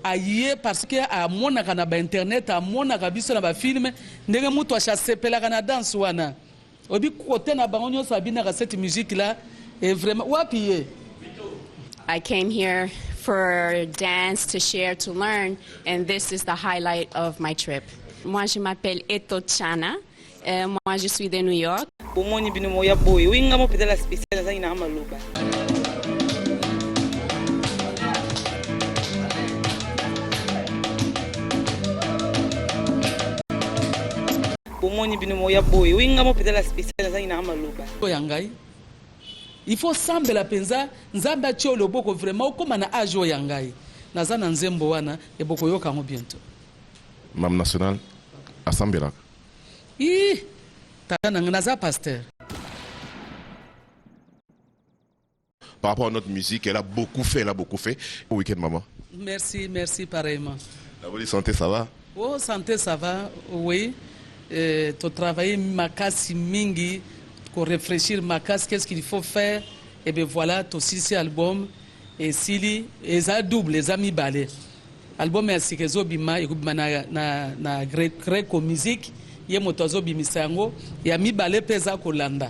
aye parce que a monaka na ba internet a monaka biso na ba film ndenge mutu achasepelaka na danse wana obi côté na bango nyonso abinaka cette musique là est vraiment wapi. I came here for dance, to share, to learn, and this is the highlight of my trip. Moi, je m'appelle Eto Chana. Moi, je suis de New York. Il faut sambela la penza nzamba tio loboko vraiment comme na ajo yangai nazana nzembo wana e boko yoka ngo bientôt Mam national asambela tata naza pasteur. Par rapport à notre musique, elle a beaucoup fait au week-end maman. Merci pareillement. La bonne santé ça va? Oh santé ça va oui. Tu travailles makasi mingi pour réfléchir makasi qu'est-ce qu'il faut faire et bien voilà ton six album et sili et ça double les amis balé album est sikezo bima ekubima na greco musique ye motozo bimisango et ami balé pesa kolanda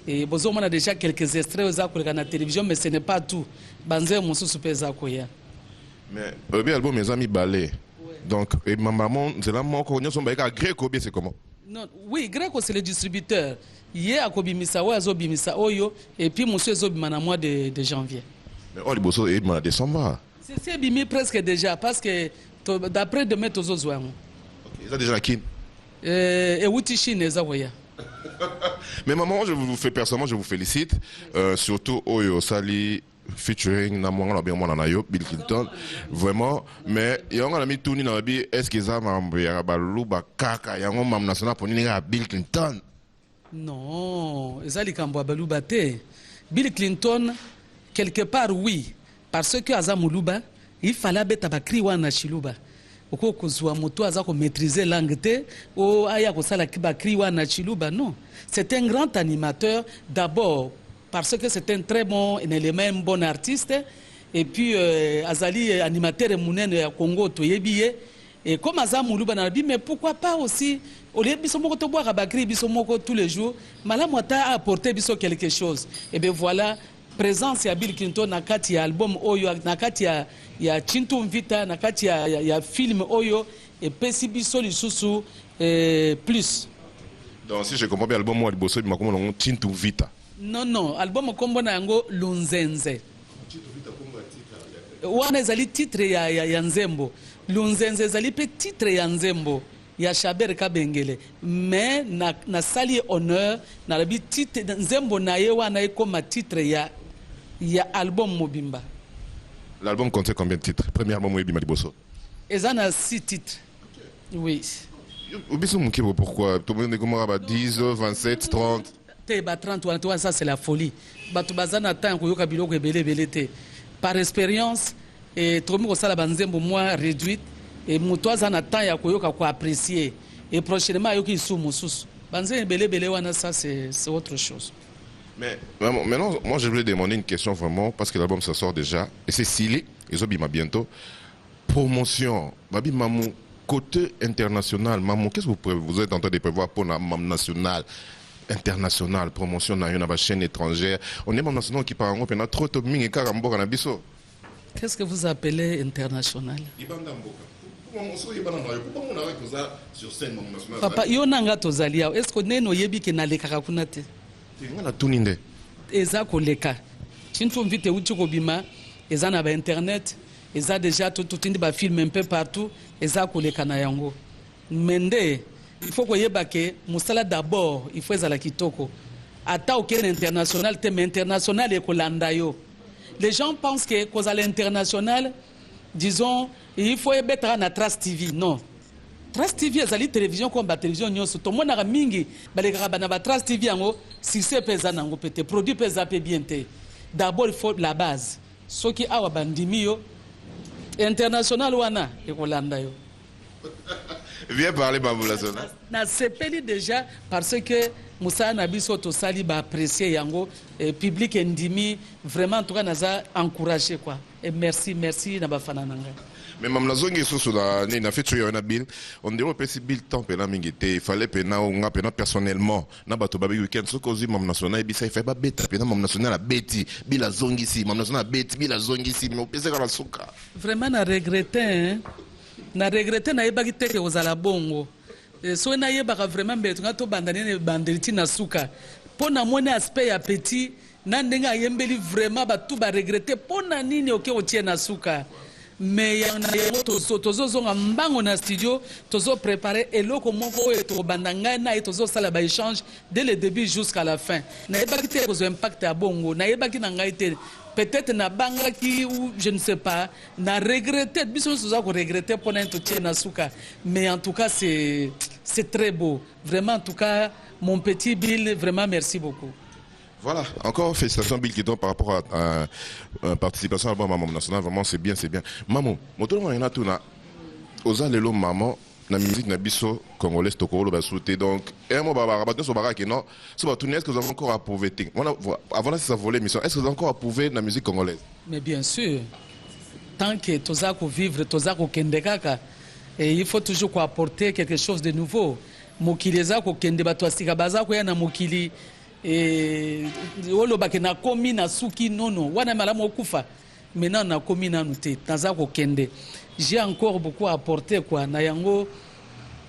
et bozo on a déjà quelques extraits aux à la télévision mais ce n'est pas tout banze mosusu pesa koya mais bien album mes amis balé. Donc, et ma maman, c'est là mon cognon son baïka Greco, bien c'est comment? Non, oui, Greco c'est le distributeur. Hier à Kobimisa, Zobimisa Oyo, et puis monsieur Zobimana mois de janvier. Mais oh, les bossos, et ma décembre. C'est bimi presque déjà, parce que d'après demain, tous aux oies. Ok, ça déjà qui? Et Wutichi Nezawoya. Mais maman, je vous fais personnellement, je vous félicite. Surtout Oyo Sali. Featuring Namwanga bien moi nayo Bill Clinton vraiment mais yonga la mi tourni na bi est-ce que ça mambo ya baluba kaka yango mam national pour ninga Bill Clinton non ezali kambo baluba te Bill Clinton quelque part oui parce que azamuluba il fallait beta bakri wana chiluba oko kozwa moto aza ko maîtriser langue te o aya ko sala bakri wana chiluba non c'est un grand animateur d'abord parce que c'est un très bon élément, un bon artiste. Et puis, Azali, animateur Mounen à Congo, Toyebiye. Et comme Azam Moulouba Narabi, mais pourquoi pas aussi, au lieu de Bissomoko Toboa Rabakri, Bissomoko tous les jours, Malamouata a apporté Bisso quelque chose. Et bien voilà, présence à Bill Clinton, Nakati album Oyo, Nakati ya Chintum Vita, Nakati ya film Oyo, et Pessi Bisso Lissusu plus. Donc si je comprends bien, l'album Moi Bosso, il m'a commandé Chintum Vita. Non, album kombo na yango Lunzenze. Wana ezali titre ya Nzembo. Lunzenze ezali pe titre ya Nzembo ya Shaber Kabengele. Mais na sali honneur na labi titre Nzembo na ye wana ekoma titre ya album Mobimba. L'album contient combien de titres? Premier album Mobimba Bosso. Ezana 6 titres. Oui. Obiso Mukibo pourquoi? Tout le monde est comme 10, 27, 30. Ça c'est la folie. Par expérience, et tout le monde a banzembo moins réduite et mutoza na temps ya koyoka ko apprécier et prochainement yoki sous mususu. Banzembo belé wana ça c'est autre chose. Mais maintenant moi je voulais demander une question vraiment parce que l'album ça sort déjà et c'est Silly et Zobima bientôt. Promotion, Babi Mamou côté international, Mamou qu'est-ce que vous êtes en train de prévoir pour la Mam nationale? International, promotion dans une chaîne étrangère. On est même national qui parle en trop de ming et carambo en abisso. Qu'est-ce que vous appelez international? Papa, yonanga tozalia. Est-ce que neno yebi ke na leka kuna te? Ngana tuninde. Eza ko leka. Chintu mvite uchi ko bima, eza na ba internet, eza déjà tout indi ba film un peu partout, eza ko leka na yango. Mende il faut que Moussala d'abord, il faut la kitoko. Ata aucun international, mais international et kolandayo. Les gens pensent que cause à l'international, disons, il faut être na Trace TV. Non. Trace TV, c'est la télévision comme la télévision. Tout le monde a mingi, na Trace TV yango, si c'est pesant nango peut-être produit pesant bien te. D'abord il faut la base. Ce qui a bandimio international wana et kolandayo. Viens parler Baboulazo. Na sepeli déjà parce que Moussa Nabiso Tosali va apprécier yango et public ndimi vraiment en tout cas naza encouragé quoi. Et merci na bafana nanga. Mais même la zone qui est sur la ligne, fait tu as bill, on dirait que c'est bill temps pena mingité, il fallait pena on a pena personnellement, na bato babi weekend, ce qu'on dit même national, et ça il fait pas bête, pena même national a bêti, bill la zone ici, même national a bête, bill la zone ici, mais on peut se faire la souka. Vraiment na regretter, na regretter na yeba kiteke ozala bongo. So na yeba vraiment betu ngato bandani ne bandeliti na suka. Pona mone aspect ya petit, na ndenga yembeli vraiment batu ba regretter pona nini oke otie na suka. Mais yana tozo zonga mbango na studio tozo préparer eloko moko eto bandanga na tozo sala ba échange dès le début jusqu'à la fin. Na yeba kiteke ko impact ya bongo, na yeba kinanga ite peut-être na banga qui ou je ne sais pas na regretter biso soza ko regretter pour n'être na suka, mais en tout cas c'est très beau vraiment. En tout cas mon petit Bill, vraiment merci beaucoup. Voilà, encore félicitations Bill Kidon par rapport à participation à l'album Maman National, vraiment c'est bien, c'est bien. Maman, moto na tout na oza lelo maman na musique na biso congolaise tokolo ba souté donc un mot baba rabato so baraka non, so ba tourner, est-ce que vous avez encore approuvé avant là ça volait mission, est-ce que vous avez encore approuvé la musique congolaise? Mais bien sûr. Tant que toza ko vivre, toza ko kende kaka, et il faut toujours ko apporter quelque chose de nouveau. Mokili eza ko kende bato asika baza ko ya na mokili olo bake na komi na suki nono wana malamu okufa maintenant na komi na nute taza ko kende. J'ai encore beaucoup à apporter quoi na yango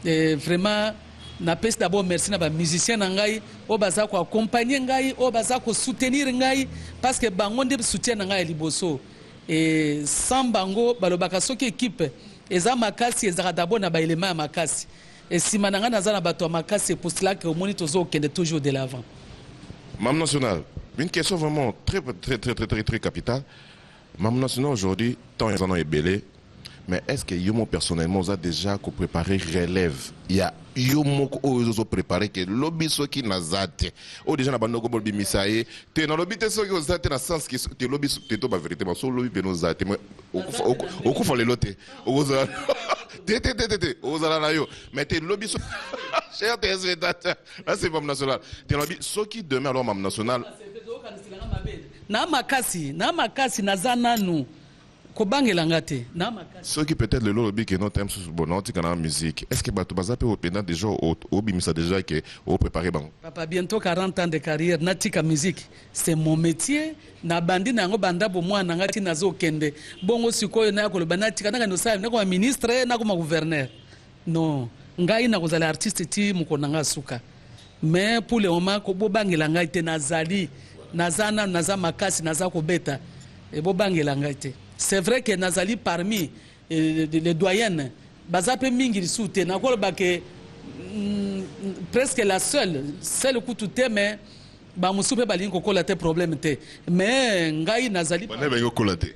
vraiment na peste d'abord merci na ba musicien na ngai o baza ko accompagner ngai o baza ko soutenir ngai parce que bango nde soutien na ngai liboso et sans bango balobaka soki équipe eza makasi ezaka d'abord na ba élément makasi. Et si mananga nazana bato makasi, c'est pour cela que au moins tozo kende toujours de l'avant. Mam National, une question vraiment très capitale. Mam National aujourd'hui, tant ils en ont ébélé, mais est-ce que Yomo personnellement vous a déjà préparé relève? Il y a Yomo qui ont préparé que lobby soit qui n'a zate. Ou déjà na bando ko bolbi misaye, te na lobby te so qui zate na sens que te lobby te to ba vérité, mais so lobby beno zate, mais au coup faut les loter. Mais t'es lobby cher téléspectateurs, là c'est Mam National. T'es lobby ceux qui demeurent alors Mam National. Na makasi nazana nous. Ceux qui peut-être le lobby qui notre thème sur bonanti dans la musique. Est-ce que Batou Baza peut au déjà au bimisa déjà que au préparer bon? Papa bientôt 40 ans de carrière natika musique. C'est mon métier. Na bandi na ngo banda bo mwana ngati nazo kende. Bongo sikoyo na ko banatika na no sa na ko ministre na ko gouverneur. Non, ngai na kozala artiste ti mukonanga suka. Mais pour le moment ko bobangela ngai te nazali. Nazana naza makasi naza ko beta. E bobangela ngai te. C'est vrai que nazali parmi les doyennes bazape mingi soute na ko ba que presque la seule kututé mais ba musupe balingi ko kola te problème te mais ngai nazali ba ne kola te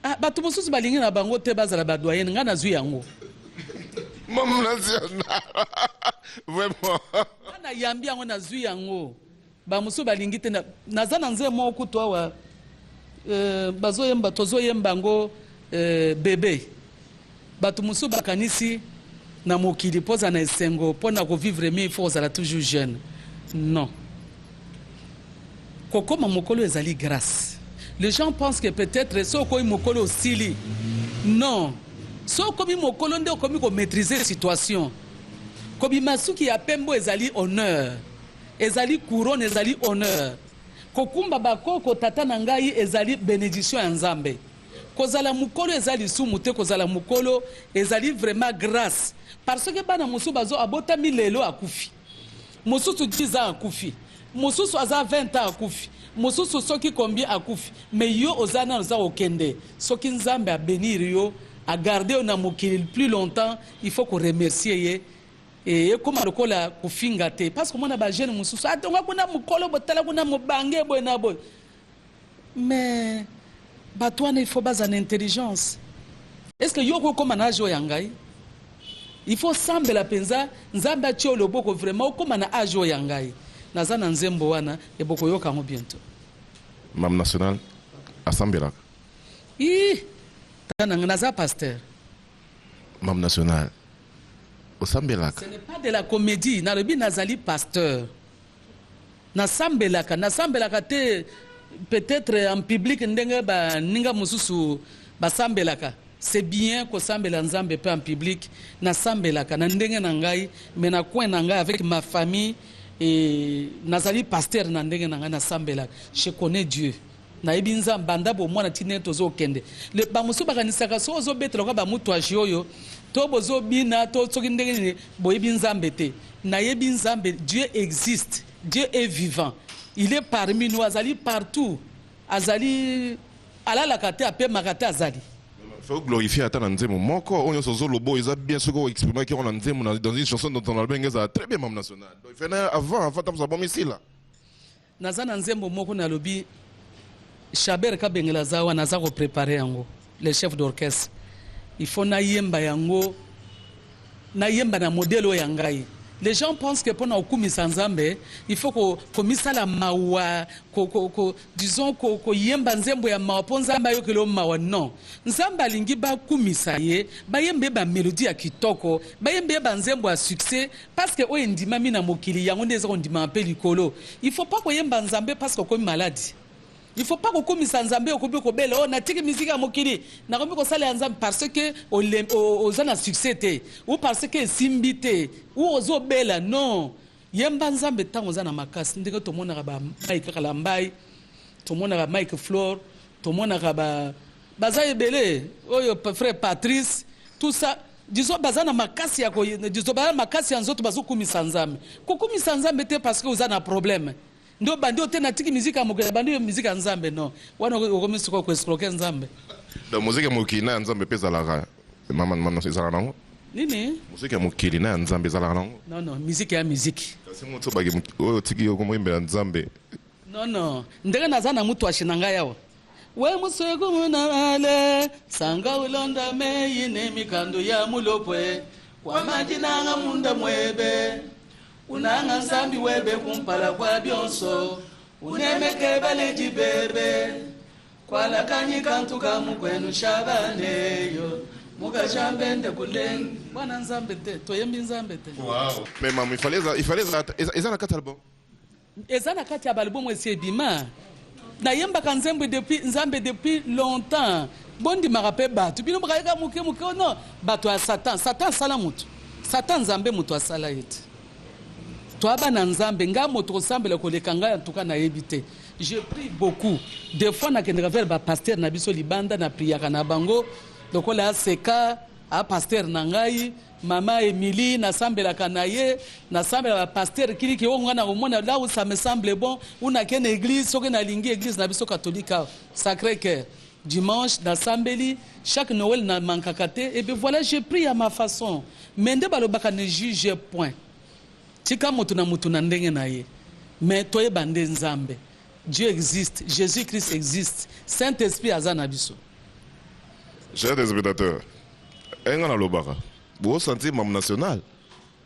ah batu mususu balingi na bango te bazala ba doyennes nga nazwi yango Mam National vraiment na yambi yango nazwi yango ba mususu balingi te nazana nze mo kutwa wa bazoyemba tozoyemba ngo bébé bato musu bakanisi na mokili poza na esengo pona ko vivre mieux il faut ozala toujours jeune. Non, kokoma mokolo ezali grâce. Les gens pensent que peut-être soko mokolo osili. Non, soko mi mokolo nde okomi ko maîtriser situation. Kobi masuki ya pembo ezali honneur, ezali couronne, ezali honneur. Kokumba bakoko tata na ngai ezali bénédiction ya Nzambe. Kozala mukolo ezali sumu te, kozala mukolo ezali vraiment grâce. Parce que bana musu bazo abota milelo akufi. Mususu 10 ans akufi. Mususu aza 20 ans akufi. Mususu soki combien akufi. Mais yo ozana oza okende. Soki Nzambe a bénir yo, a garder na mokili plus longtemps, il faut qu'on remercie ye. Et comme lokola kufinga te parce que mona ba jeune mususu atonga kuna mukolo botala kuna mobange boy na boy mais batwana il faut baza na intelligence. Est-ce que yoko comme âge yangai il faut sambela penza Nzamba tio loboko vraiment comme na âge yangai nazana nzembo wana e boko yoka ngo bientôt Mam National asambela tana naza pasteur Mam National. Ce n'est pas de la comédie. Narobi nazali pasteur. Nasambelaka te peut-être en public ndenge ba ninga mususu basambelaka. c'est bien kosambela nzambe pe en public na sambelaka na ndenge na ngai mais na coin na ngai avec ma famille et nazali pasteur na ndenge na ngai na sambelaka je connais Dieu na yebi nzambe banda bo mwana tine tozo kende le ba musu bakanisaka so zo betela kwa ba mutu ajoyo to bozo bina to soki ndenge ni bo yebi nzambe te na yebi nzambe. Dieu existe, Dieu est vivant, il est parmi nous, azali partout, azali alalaka te ape makate azali. Faut glorifier à ta nzemu moko on yo sozo lobo ils a bien ce qu'on exprimer qui on a nzemu dans une chanson dont on a bien ça très bien même national. Donc il fait avant fait ça bon ici là. Nazana nzembo moko na lobi Chaber Kabengela zawa naza ko préparer yango le chef d'orchestre. Il faut na yemba yango na yemba na modèle ya ngai. Les gens pensent que pendant okumisa nzambe il faut ko komisa la mawa disons ko yemba nzembo ya mawa po nzambe yo kelo mawa. Non, nzambe alingi ba kumisa ye ba yembe ba mélodie ya kitoko ba yembe ba nzembo ya succès parce que o ndima mina mokili yango ndeza ko ndima pe likolo. Il faut pas ko yemba nzambe parce que ko malade. Il faut pas que komisa nzambe okobi ko bela na tiki musique ya mokili na komi ko sala nzambe parce que oza na succès te ou parce que simbité ou ozo bela. Non, yemba nzambe tango za na makasi ndenge to mona ba Mike Kalambai to mona ba Mike Flore to mona ba baza ebele oyo frère Patrice tout ça disons baza na makasi ya ko disons ba makasi ya nzoto bazo komisa nzambe ko komisa nzambe te parce que oza na problème. Ndo bandi otena tiki muzika mokela bandi muzika nzambe. Non, wana okomisi ko escroquer nzambe. Donc muzika mokili na nzambe pesa la maman ezala nango nini muzika mokili na nzambe ezala nango. Non non, muzika ya muziki kasi moto bagi oyo tiki yo komoyembela nzambe. Non ndenge naza na mutu ashinanga yawa we muswego muna ale sanga ulonda meyi ne mikando ya mulopwe kwa majina nga munda mwebe unanga nzambi webe kumpala kwa byonso unemeke baleji bebe kwa lakanyi kantu kamu kwenu shabaneyo muka shambende kulengi bwana nzambe te toyembi nzambe te. Wow. Mais maman il fallait eza na kati album eza na kati ya album esi ebima na yemba ka nzambe depuis longtemps bondi marape batu bino bakayeka muke no bato ya satan sala mutu satan nzambe mutu asala ete toi bana nzambe nga moto ressemble koleka nga en tout cas na yebite. Je prie beaucoup des fois na kendra vers ba pasteur na biso libanda na priaka na bango donc la seka a pasteur na ngai mama Emily na sambela kanaye na sambela ba pasteur kiliki onga na omona là où ça me semble bon una ken église soki na lingi église na biso catholique Sacré-Cœur dimanche na sambeli chaque Noël na mankakate et puis voilà je prie à ma façon mais nde balobaka ne juge point. Tika moto na ndenge na ye mais toye bande nzambe. Dieu existe, Jésus-Christ existe, Saint-Esprit aza na biso. Chers téléspectateurs, enga na lobaka bo sentir mam national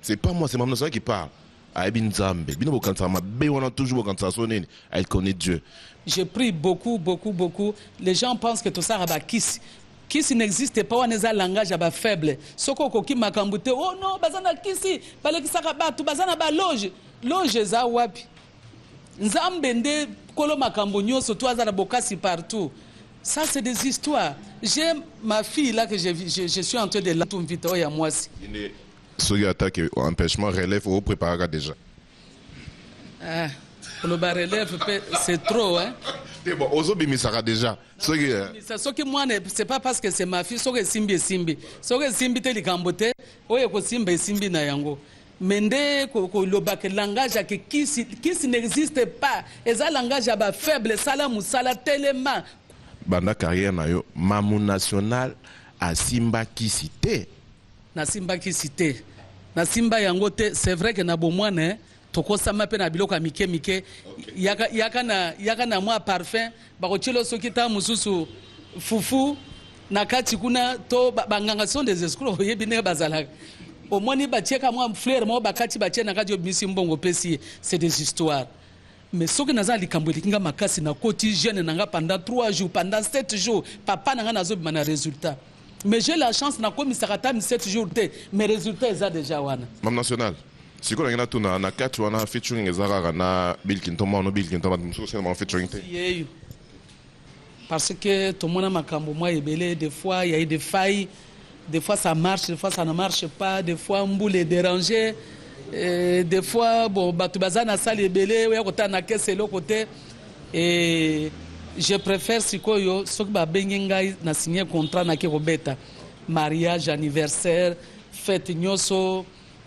c'est pas moi c'est mam national qui parle aibi nzambe bino bokanisa mabe wana toujours bokanisa sonene elle connaît Dieu. Je prie beaucoup les gens pensent que tout ça ba kisi kisi n'existe pas, on est un langage faible. Soko koki makambute, oh non, bazana kisi, balekisaka batu, bazana ba loge za wapi. Nzambe nde kolo makambo nyoso to azana bokasi partout. Ça c'est des histoires. J'ai ma fille là que je suis en train de la tout vite oya mwasi. Ce qui attaque empêchement relève au préparer déjà. Ah, le bar relève c'est trop hein. Bon, Ozobi misara déjà. Ce qui moi c'est pas parce que c'est ma fille, so que simbi. So que simbi te likambote, oye ko simbi simbi na yango. Mende ko lobake langage qui n'existe pas. Et ça langage ba faible, sala musala tellement. Banda carrière na yo, mamu national a simba qui cité. Na simba qui cité. Na simba yango te, c'est vrai que na bomwane tokosa mape na biloko mike yaka na mwa parfum bakochelo soki ta mususu fufu na kati kuna to banganga sont des escrocs yebi ne bazala omoni batieka mwa fleur mo bakati batie na kati obimisi mbongo pesi c'est des histoires. Mais soki naza likambo likinga makasi na koti jeune nanga pendant 3 jours pendant 7 jours papa nanga nazo bimana résultat. Mais j'ai la chance na komi sakata 7 jours te mes résultats eza déjà wana. Mam national si ko ngena tuna na 4 wana featuring ezara na Bill Kintomba no Bill Kintomba muso c'est mon featuring te. parce que tout le monde a makambo moi ebele, des fois il y a eu des failles, des fois ça marche, des fois ça ne marche pas, des fois on boule est dérangé, des fois bon batu bazana salle ebele ou ya kota na kese lo côté et je préfère sikoyo soki ba bengi ngai na signer contrat na ke kobeta mariage, anniversaire, fête nyoso.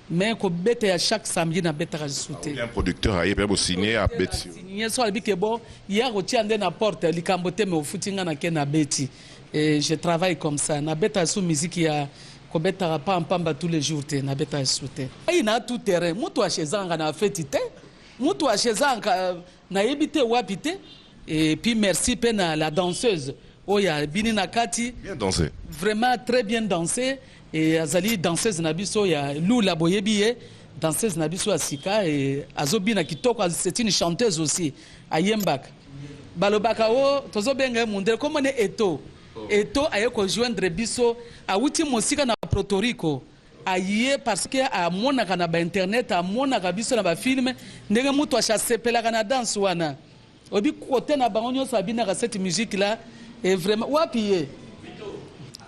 Mais ko bete ya chaque samedi na beta ka souté. Un producteur a yé signé à beti. Signé so albi ke bon hier ko ti ande na porte likambote me ofutinga na ke na beti. Et je travaille comme ça. Na beta sous musique ya ko beta pa pamba tous les jours te na beta souté. Ai na tout terrain, mutu a chezanga na fête te. Mutu a chezanga na yebite wapite. Et puis merci pe na la danseuse. Oya bini na kati. Bien dansé. Vraiment très bien dansé. Et azali danseuse nabiso ya Lula Boyebiye, danseuse nabiso asika et azobina kitoko, c'est une chanteuse aussi à Yembak. Balobaka o tozo benga munde comme on est Eto. Eto aye ko joindre biso a wuti musika na Puerto Rico. Aye parce que a monaka na ba internet, a monaka biso na ba film, ndenge muto achasepela kana danse wana. Obi côté na bango sabina ka cette musique là et vraiment wapiye.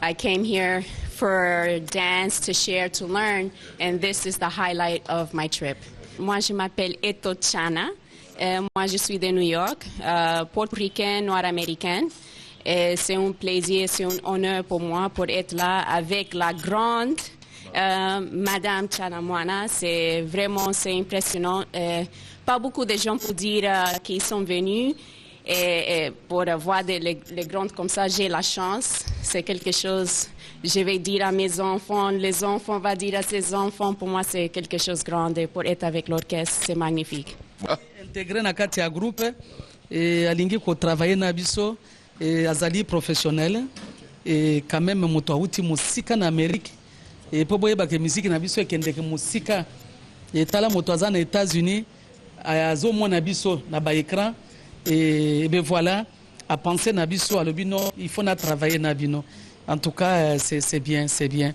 I came here for dance, to share, to learn, and this is the highlight of my trip. Moi, je m'appelle Eto Chana. Moi, je suis de New York, portoricaine, noire-américaine. C'est un plaisir, c'est un honneur pour moi pour être là avec la grande Madame Chana Moana. C'est vraiment, c'est impressionnant. Pas beaucoup de gens pour dire qu'ils sont venus. Et pour voir les grandes comme ça, j'ai la chance. C'est quelque chose, je vais dire à mes enfants, les enfants vont dire à ses enfants. Pour moi, c'est quelque chose de grand. Et pour être avec l'orchestre, c'est magnifique. Intégré dans un groupe, et alingi ko travailler na biso, et azali professionnel, et quand même moto auti musika na Amérique, et pour boye ba ke musique na biso kende ke musika, et tala moto azana États-Unis, azo mona biso na ba écran. Et ben voilà, à penser Nabiso à l'obino, il faut travailler Nabino. En tout cas, c'est bien, c'est bien.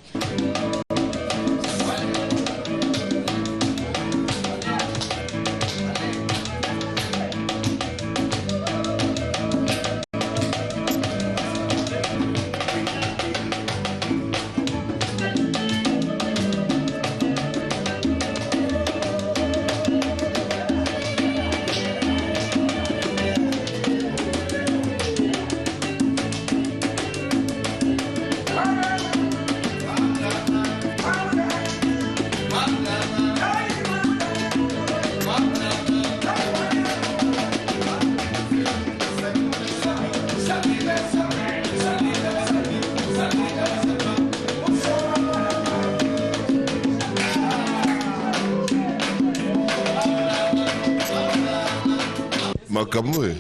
Makamoué.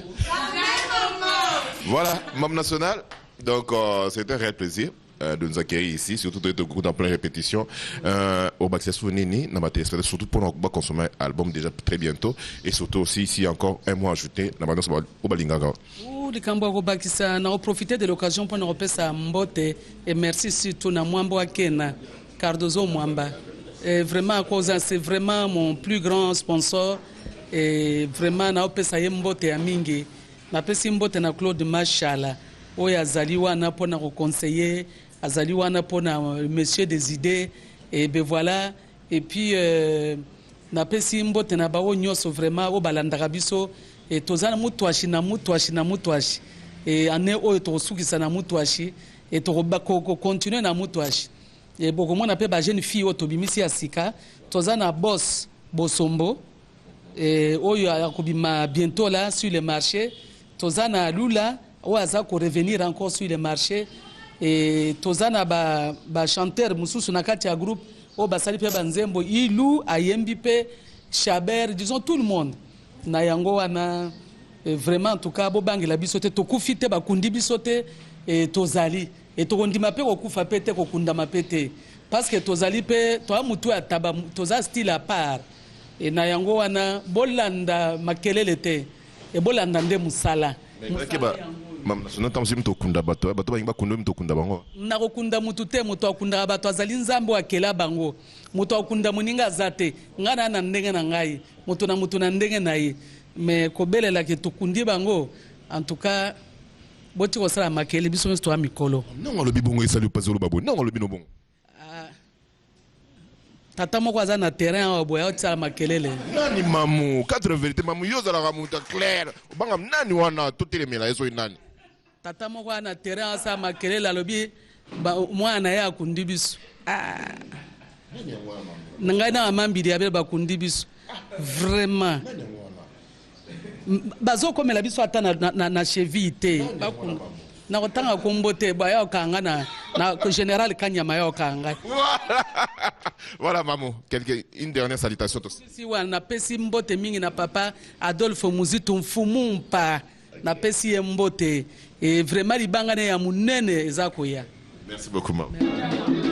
Voilà, Mam National. Donc, c'est un réel plaisir de nous accueillir ici, surtout de beaucoup en pleine répétition. Au Baxia Nini, surtout pour nous consommer l'album déjà très bientôt. Et surtout aussi, ici, encore un mois ajouté, au Balingaga. On a profité de l'occasion pour nous repasser à Mbote. Et merci surtout à Mwambo Akena, Cardozo Mwamba. Et vraiment, c'est vraiment mon plus grand sponsor. Et vraiment, na opesa yembote ya mingi. Na pesi mbote na Claude Machala. Oya azali wana pona ko conseiller, azali wana pona monsieur des idées. Et ben voilà. Et puis na pesi mbote na bawo nyoso vraiment o balandaka biso. Et tozana mutwashi na mutwashi na mutwashi. Et ane oyo to sukisa na mutwashi. Et to ko continuer na mutwashi. Et beaucoup mon appelle ba jeune fille o to bimisi asika. Tozana boss Bosombo. Et Oyakobima bientôt là sur le marché. Tozana Lula, Oaza ko revenir encore sur le marché. Et Tozana ba chanteur Moussou Nakati a groupe, O Basali Pe Banzembo, Ilou, Ayembipe, Chaber, disons tout le monde. Nayango wana vraiment en tout cas Bobangi la bisote tokufite ba kundi bisote et Tozali et tokondi mape ko kufa pete ko kunda mapete parce que Tozali pe to amutu ataba Toza style à part. Et na yango wana bolanda makelele te e bolanda nde musala Mam National tamsi mtokunda bato bayimba kundo mtokunda bango na kokunda mutu te mutu akunda bato azali nzambo akela bango mutu akunda muninga zate ngana na ndenge na ngai mutu na ndenge na ye mais kobelela ke tukundi bango en tout cas boti kosala makele biso nyonso toya mikolo. Non olobi bongo esali opasi oloba boye non olobi no bongo. Tata moko aza na terrain awa boye aotisala makelele. Nani mamu 4 vérité mamu yo ozalaka moto clair obanga nani wana totelemela ezo nani. Tata moko aza na terrain asala makelele alobi mwana na ye akundi biso. Ngai na mambidi abele bakundi biso. Vraiment. Bazo komela biso ata na cheville te. Na kotanga kombo te ba ya kanga na général Kanyama ya kanga. Voilà maman, une dernière salutation. Si wana pesi mbote mingi na papa Adolphe Muzitu Mfumumpa na pesi mbote et vraiment libanga ne ya munene eza koya. Merci beaucoup maman.